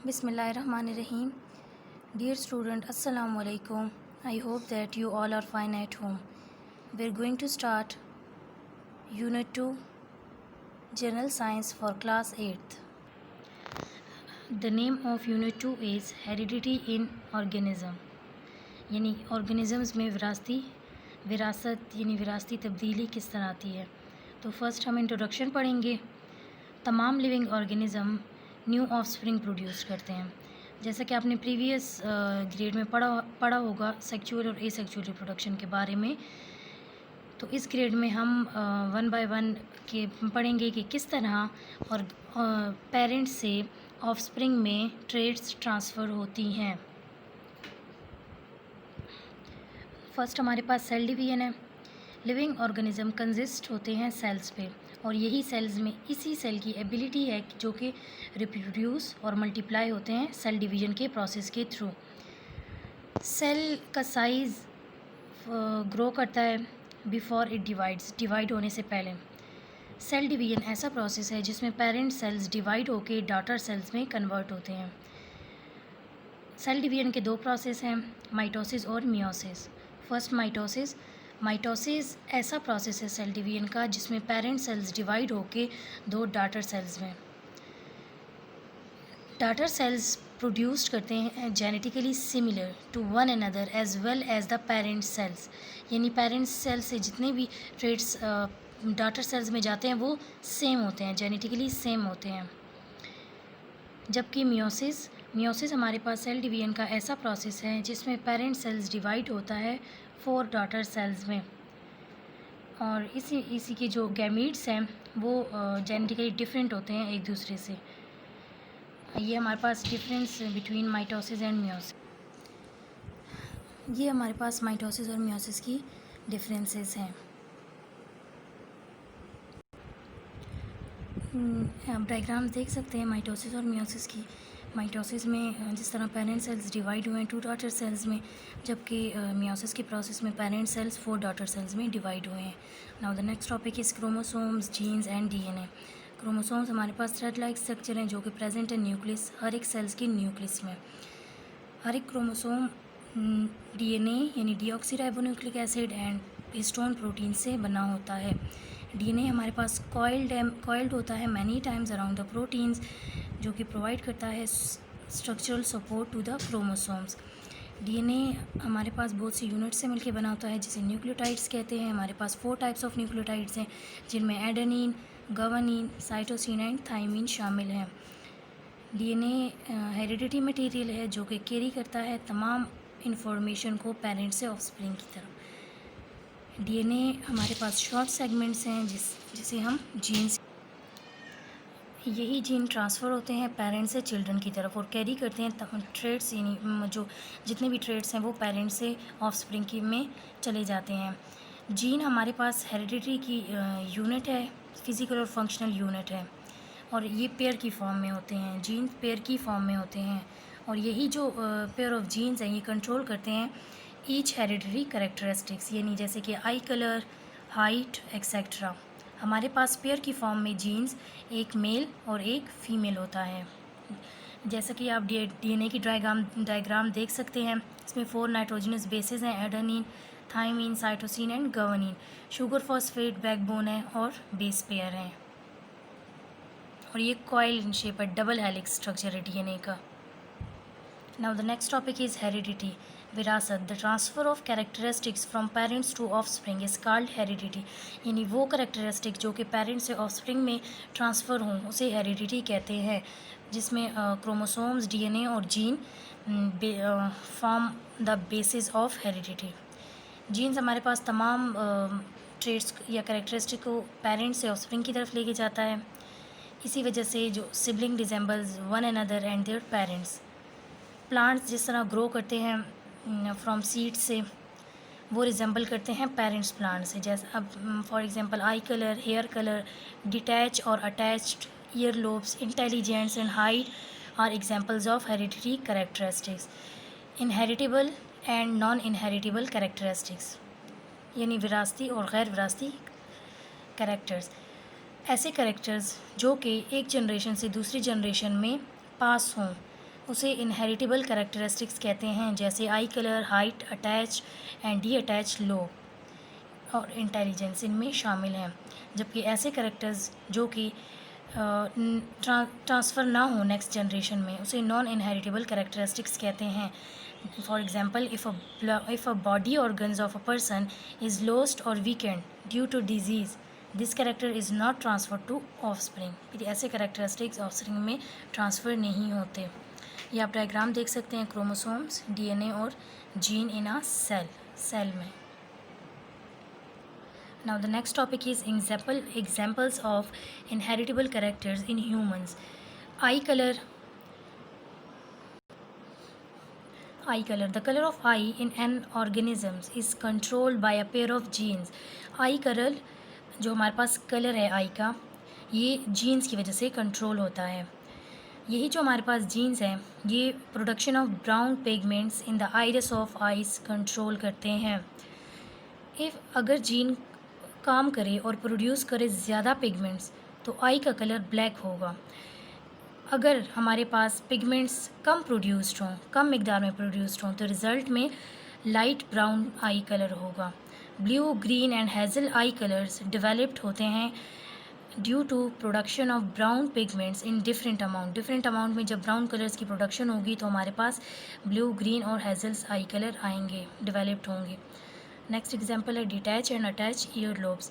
Bismillahirrahmanirrahim. Dear student, Assalamu alaikum. I hope that you all are fine at home. We're going to start Unit 2 General Science for Class 8th. The name of Unit 2 is Heredity in Organism. यानी organisms में विरासत यानी विरासती तब्दीली किस तरह आती है। तो फर्स्ट हम इंट्रोडक्शन पढ़ेंगे। तमाम living organism new offspring produce करते हैं। जैसा कि आपने प्रीवियस ग्रेड में पढ़ा होगा सेक्सुअल और एसेक्सुअल रिप्रोडक्शन के बारे में। तो इस ग्रेड में हम वन बाय वन के पढ़ेंगे कि किस तरह और पेरेंट्स से ऑफस्प्रिंग में ट्रेट्स ट्रांसफ़र होती हैं। फर्स्ट हमारे पास सेल डिवीजन है। लिविंग ऑर्गेनिज्म कंसिस्ट होते हैं सेल्स पे, और यही सेल्स में इसी सेल की एबिलिटी है जो कि रिप्रोड्यूस और मल्टीप्लाई होते हैं सेल डिवीजन के प्रोसेस के थ्रू। सेल का साइज़ ग्रो करता है बिफोर इट डिवाइड होने से पहले। सेल डिवीजन ऐसा प्रोसेस है जिसमें पेरेंट सेल्स डिवाइड होकर डॉटर सेल्स में कन्वर्ट होते हैं। सेल डिवीजन के दो प्रोसेस हैं, माइटोसिस और मियोसिस। फर्स्ट माइटोसिस ऐसा प्रोसेस है सेल डिवीजन का जिसमें पेरेंट सेल्स डिवाइड होके दो डॉटर सेल्स में। डॉटर सेल्स प्रोड्यूस्ड करते हैं genetically similar to one another as well as the parent cells, यानी पेरेंट सेल से जितने भी ट्रेट्स डॉटर सेल्स में जाते हैं वो सेम होते हैं, जेनेटिकली सेम होते हैं। जबकि मियोसिस हमारे पास सेल डिवीजन का ऐसा प्रोसेस है जिसमें पेरेंट सेल्स डिवाइड होता है 4 डॉटर सेल्स में, और इसी के जो गैमीट्स हैं वो जेनेटिकली डिफरेंट होते हैं एक दूसरे से। ये हमारे पास difference between mitosis and meiosis, ये हमारे पास माइटोसिस और मियोसिस की डिफरेंसेस हैं। आप डायग्राम देख सकते हैं माइटोसिस और मियोसिस की। माइटोसिस में जिस तरह पेरेंट सेल्स डिवाइड हुए हैं 2 डॉटर सेल्स में, जबकि मियोसिस के प्रोसेस में पेरेंट सेल्स 4 डॉटर सेल्स में डिवाइड हुए हैं। Now the next topic is chromosomes, genes and DNA. Chromosomes हमारे पास थ्रेड लाइक स्ट्रक्चर हैं जो कि प्रेजेंट है न्यूक्लियस, हर एक सेल्स की न्यूक्लियस में। हर एक क्रोमोसोम डीएनए यानी deoxyribonucleic acid and histone protein से बना होता है। डीएनए हमारे पास कॉइल्ड होता है many times around the proteins, जो कि प्रोवाइड करता है structural support to the chromosomes. DNA हमारे पास बहुत सी यूनिट से मिलकर बना होता है जिसे न्यूक्लियोटाइड्स कहते हैं। हमारे पास 4 टाइप्स ऑफ न्यूक्लियोटाइड्स हैं जिनमें adenine, guanine, cytosine and thymine शामिल हैं। डीएनए हेरिडिटी मटेरियल है जो कि कैरी करता है तमाम इंफॉर्मेशन को पेरेंट से ऑफस्प्रिंग की तरफ। डीएनए हमारे पास शॉर्ट सेगमेंट्स हैं जिसे हम जीन्स, यही जीन ट्रांसफ़र होते हैं पेरेंट से चिल्ड्रन की तरफ और कैरी करते हैं ट्रेट्स, यानी जो जितने भी ट्रेट्स हैं वो पेरेंट से ऑफस्प्रिंग की में चले जाते हैं। जीन हमारे पास हेरिडिटी की यूनिट है, फिज़िकल और फंक्शनल यूनिट है, और ये पेयर की फॉर्म में होते हैं। जीन पेयर की फॉर्म में होते हैं, और यही जो पेयर ऑफ जीन्स हैं ये कंट्रोल करते हैं ईच हेरिडिटरी कैरेक्टरिस्टिक्स, यानी जैसे कि आई कलर, हाइट एक्सेट्रा। हमारे पास पेयर की फॉर्म में जीन्स एक मेल और एक फीमेल होता है। जैसा कि आप डीएनए की डायग्राम देख सकते हैं, इसमें 4 नाइट्रोजनस बेसेस हैं, adenine, thymine, cytosine and guanine. Sugar phosphate backbone है और बेस पेयर हैं, और ये कॉइल इन शेप है, डबल हेलिक्स स्ट्रक्चर है डीएनए का। Now the next topic is heredity, विरासत। The transfer of characteristics from parents to offspring is called heredity, यानी वो कैरेक्टरिस्टिक जो कि पेरेंट्स से ऑफस्प्रिंग में ट्रांसफ़र हों उसे हेरिडिटी कहते हैं, जिसमें क्रोमोसोम्स, डीएनए और gene form the basis of heredity. Genes हमारे पास तमाम ट्रेट्स या कैरेक्टरिस्टिक को पेरेंट्स से ऑफस्प्रिंग की तरफ लेके जाता है। इसी वजह से जो sibling resembles one another and their parents. Plants जिस तरह ग्रो करते हैं फ्रॉम सीड से, वो रिजेंबल करते हैं पेरेंट्स प्लांट से। जैसे अब for example eye colour, hair colour, detach और attached ear lobes, intelligence and height are examples of hereditary characteristics. Inheritable and non inheritable characteristics, यानी विरासती और गैर विरासती कैरेक्टर्स। ऐसे कैरेक्टर्स जो कि एक जनरेशन से दूसरी जनरेशन में पास हों, उसे इनहेरिटेबल कैरेक्टरिस्टिक्स कहते हैं, जैसे आई colour, height, attach and D attach lobe और इंटेलिजेंस इनमें शामिल हैं। जबकि ऐसे कैरेक्टर्स जो कि ट्रांसफ़र ना हो नेक्स्ट जनरेशन में, उसे नॉन इनहेरिटेबल कैरेक्टरिस्टिक्स कहते हैं। For example, if a body organs of a person is lost or weakened due to disease, this character is not transferred to offspring। फिर ऐसे कैरेक्टरिस्टिक्स ऑफस्प्रिंग में transfer नहीं होते। ये आप डायग्राम देख सकते हैं, क्रोमोसोम्स, डीएनए और जीन इन अ सेल में। Now the next topic is examples of inheritable characters in humans. Eye color. The color of eye in an organism is controlled by a pair of genes. Eye color, जो हमारे पास colour है आई का, ये jeans की वजह से control होता है। यही जो हमारे पास जीन्स हैं, ये production of brown pigments in the iris of eyes control करते हैं। अगर जीन काम करे और प्रोड्यूस करे ज़्यादा पिगमेंट्स, तो आई का कलर ब्लैक होगा। अगर हमारे पास पिगमेंट्स कम प्रोड्यूस्ड हों, कम मिकदार में प्रोड्यूस्ड हों, तो रिज़ल्ट में लाइट ब्राउन आई कलर होगा। Blue, green and hazel eye colours developed होते हैं due to production of brown pigments in different amount में जब ब्राउन कलर्स की प्रोडक्शन होगी, तो हमारे पास ब्लू, ग्रीन और हेज़ल्स आई कलर आएंगे, डेवलप्ड होंगे। नेक्स्ट एग्जांपल है detach and attach year lobes.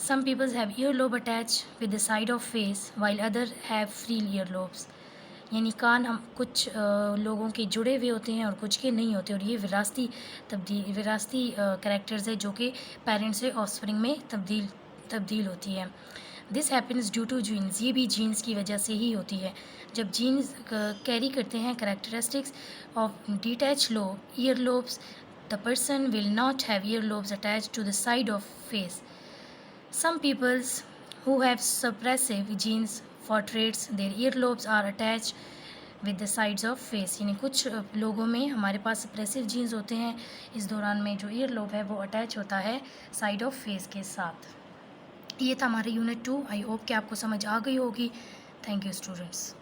Some people have earlobe attached with the side of face while other have free earlobes। यानी कान हम कुछ लोगों के जुड़े हुए होते हैं और कुछ के नहीं होते, और ये विरासती कैरेक्टर्स है जो कि पेरेंट्स से ऑफस्प्रिंग में तब्दील होती है। This happens due to genes, ये भी जीन्स की वजह से ही होती है। जब जीन्स कैरी करते हैं characteristics of detach ear lobes, the person will not have ear lobes attached to the side of face. Some peoples who have suppressive genes for traits, their earlobes are attached with the sides of face। यानी कुछ लोगों में हमारे पास suppressive jeans होते हैं, इस दौरान में जो ईयरलोब है वो अटैच होता है साइड ऑफ फेस के साथ। ये था हमारे यूनिट 2। आई होप कि आपको समझ आ गई होगी। Thank you students.